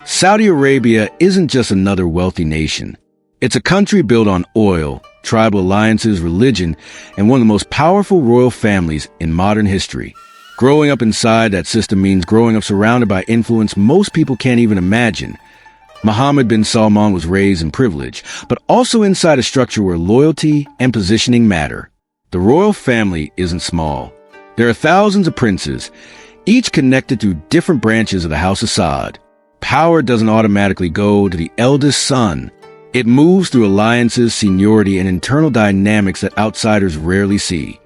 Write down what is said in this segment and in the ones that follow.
Saudi Arabia isn't just another wealthy nation. It's a country built on oil, tribal alliances, religion, and one of the most powerful royal families in modern history. Growing up inside that system means growing up surrounded by influence most people can't even imagine. Mohammed bin Salman was raised in privilege, but also inside a structure where loyalty and positioning matter. The royal family isn't small. There are thousands of princes, each connected through different branches of the House of Saud. Power doesn't automatically go to the eldest son. It moves through alliances, seniority, and internal dynamics that outsiders rarely see.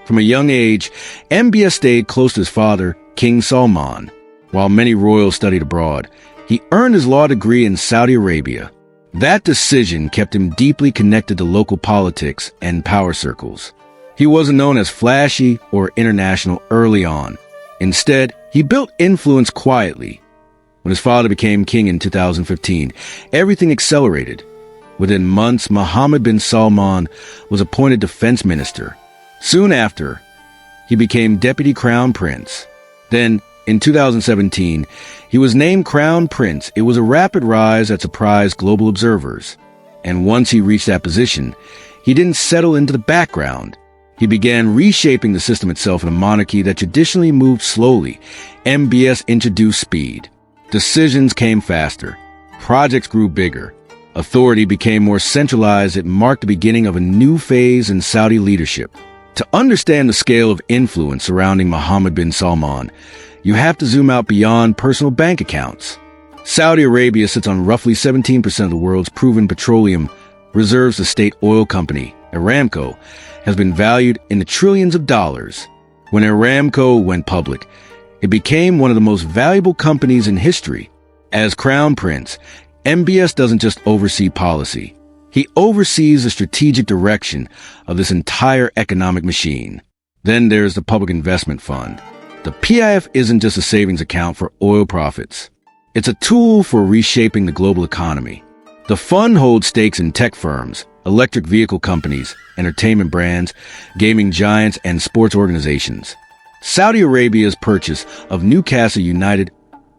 From a young age, MBS stayed close to his father, King Salman. While many royals studied abroad, he earned his law degree in Saudi Arabia. That decision kept him deeply connected to local politics and power circles. He wasn't known as flashy or international early on. Instead, he built influence quietly. When his father became king in 2015, everything accelerated. Within months, Mohammed bin Salman was appointed defense minister. Soon after, he became deputy crown prince. Then, in 2017, he was named crown prince. It was a rapid rise that surprised global observers. And once he reached that position, he didn't settle into the background. He began reshaping the system itself in a monarchy that traditionally moved slowly. MBS introduced speed. Decisions came faster. Projects grew bigger. Authority became more centralized. It marked the beginning of a new phase in Saudi leadership. To understand the scale of influence surrounding Mohammed bin Salman, you have to zoom out beyond personal bank accounts. Saudi Arabia sits on roughly 17% of the world's proven petroleum reserves. The state oil company, Aramco, has been valued in the trillions of dollars. When Aramco went public, it became one of the most valuable companies in history. As crown prince, MBS doesn't just oversee policy. He oversees the strategic direction of this entire economic machine. Then there's the Public Investment Fund. The PIF isn't just a savings account for oil profits. It's a tool for reshaping the global economy. The fund holds stakes in tech firms, electric vehicle companies, entertainment brands, gaming giants, and sports organizations. Saudi Arabia's purchase of Newcastle United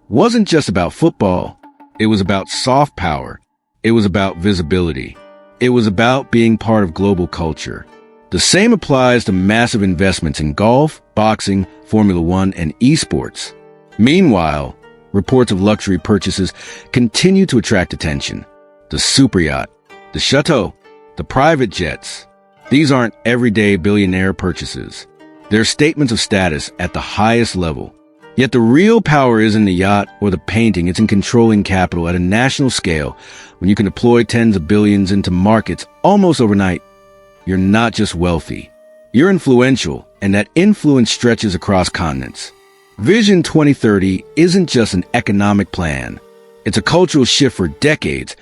wasn't just about football. It was about soft power. It was about visibility. It was about being part of global culture. The same applies to massive investments in golf, boxing, Formula One, and esports. Meanwhile, reports of luxury purchases continue to attract attention. The super yacht, the chateau, the private jets. These aren't everyday billionaire purchases. They're statements of status at the highest level. Yet the real power isn't in the yacht or the painting. It's in controlling capital at a national scale. When you can deploy tens of billions into markets almost overnight, you're not just wealthy. You're influential, and that influence stretches across continents. Vision 2030 isn't just an economic plan. It's a cultural shift for decades.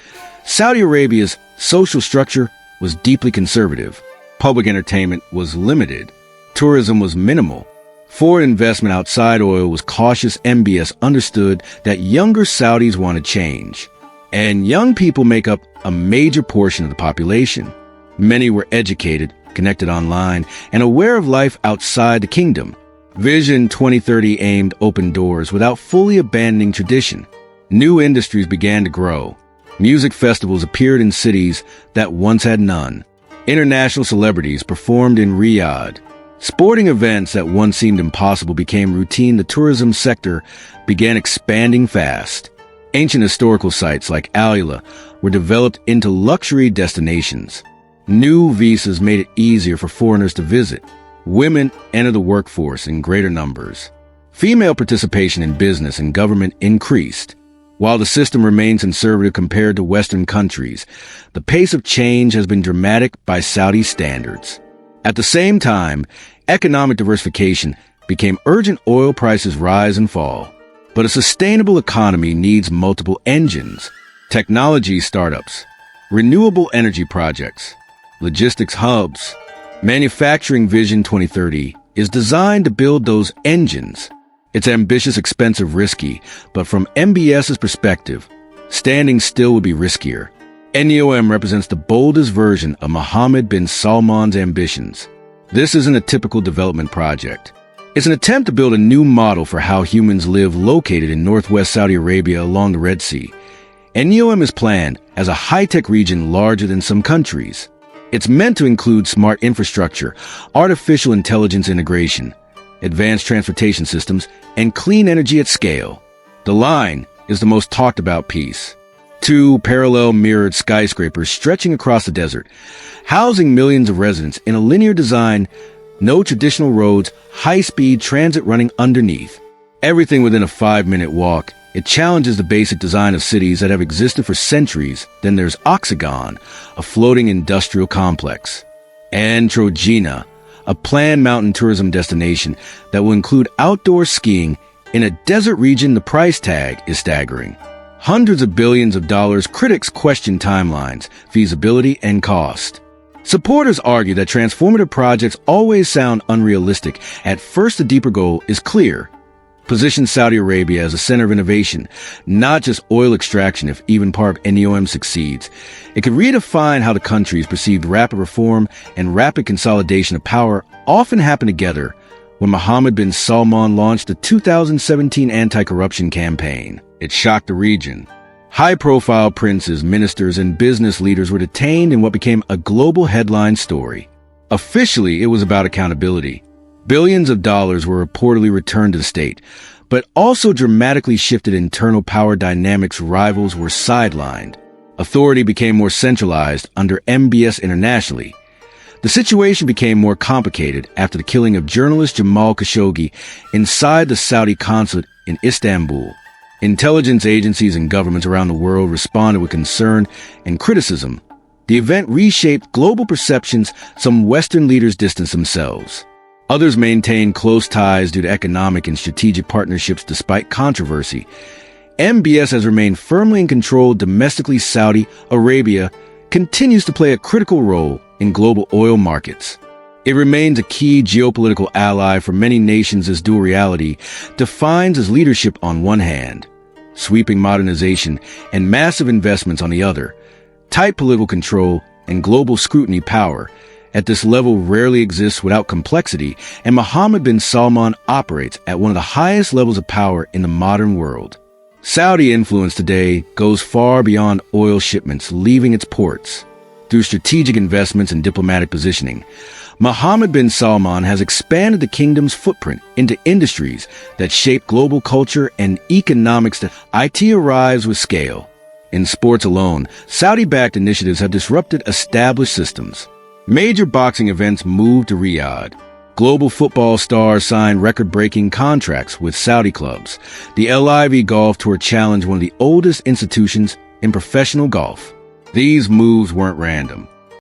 Saudi Arabia's social structure was deeply conservative. Public entertainment was limited. Tourism was minimal. Foreign investment outside oil was cautious. MBS understood that younger Saudis wanted change. And young people make up a major portion of the population. Many were educated, connected online, and aware of life outside the kingdom. Vision 2030 aimed open doors without fully abandoning tradition. New industries began to grow. Music festivals appeared in cities that once had none. International celebrities performed in Riyadh. Sporting events that once seemed impossible became routine. The tourism sector began expanding fast. Ancient historical sites like Alula were developed into luxury destinations. New visas made it easier for foreigners to visit. Women entered the workforce in greater numbers. Female participation in business and government increased. While the system remains conservative compared to Western countries, the pace of change has been dramatic by Saudi standards. At the same time, economic diversification became urgent. Oil prices rise and fall. But a sustainable economy needs multiple engines: technology startups, renewable energy projects, logistics hubs. Manufacturing Vision 2030 is designed to build those engines. It's ambitious, expensive, risky, but from MBS's perspective, standing still would be riskier. NEOM represents the boldest version of Mohammed bin Salman's ambitions. This isn't a typical development project. It's an attempt to build a new model for how humans live located in northwest Saudi Arabia along the Red Sea. And NEOM is planned as a high-tech region larger than some countries. It's meant to include smart infrastructure, artificial intelligence integration, advanced transportation systems, and clean energy at scale. The Line is the most talked about piece. Two parallel mirrored skyscrapers stretching across the desert, housing millions of residents in a linear design, no traditional roads, high-speed transit running underneath. Everything within a 5-minute walk. It challenges the basic design of cities that have existed for centuries. Then there's Oxagon, a floating industrial complex. And Trojena, a planned mountain tourism destination that will include outdoor skiing in a desert region. The price tag is staggering. Hundreds of billions of dollars. Critics question timelines, feasibility, and cost. Supporters argue that transformative projects always sound unrealistic. At first, the deeper goal is clear. Position Saudi Arabia as a center of innovation, not just oil extraction. If even part of NEOM succeeds, it could redefine how the country's perceived. Rapid reform and rapid consolidation of power often happen together. When Mohammed bin Salman launched the 2017 anti-corruption campaign, it shocked the region. High-profile princes, ministers, and business leaders were detained in what became a global headline story. Officially, it was about accountability. Billions of dollars were reportedly returned to the state, but also dramatically shifted internal power dynamics. Rivals were sidelined. Authority became more centralized under MBS internationally. The situation became more complicated after the killing of journalist Jamal Khashoggi inside the Saudi consulate in Istanbul. Intelligence agencies and governments around the world responded with concern and criticism. The event reshaped global perceptions. Some Western leaders distanced themselves. Others maintained close ties due to economic and strategic partnerships despite controversy. MBS has remained firmly in control domestically. Saudi Arabia continues to play a critical role in global oil markets. It remains a key geopolitical ally for many nations as dual reality defines as leadership on one hand, sweeping modernization and massive investments on the other, tight political control and global scrutiny. Power at this level rarely exists without complexity, and Mohammed bin Salman operates at one of the highest levels of power in the modern world. Saudi influence today goes far beyond oil shipments leaving its ports. Through strategic investments and diplomatic positioning, Mohammed bin Salman has expanded the kingdom's footprint into industries that shape global culture and economics. That IT arrives with scale. In sports alone, Saudi-backed initiatives have disrupted established systems. Major boxing events moved to Riyadh. Global football stars signed record-breaking contracts with Saudi clubs. The LIV Golf Tour challenged one of the oldest institutions in professional golf. These moves weren't random.